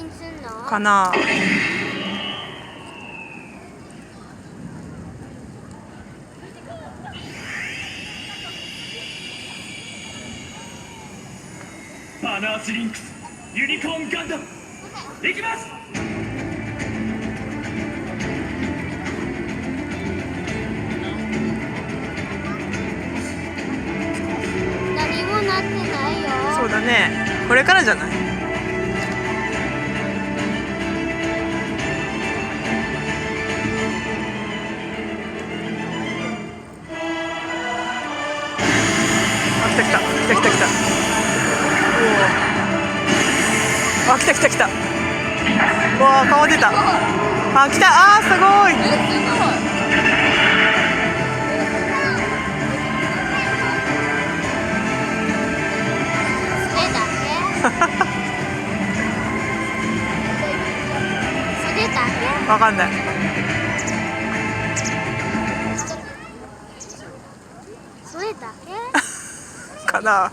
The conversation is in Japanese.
ンすんのかな。バナースリンクスユニコーンガンダム行きます。何もなってないよ。そうだね。これからじゃない。あ、来た来た来た来た来た。おお。あ、来た来た来た。うわあ、顔出た。あ、来た。あー、すごい。それだけわかんない。それだけかな。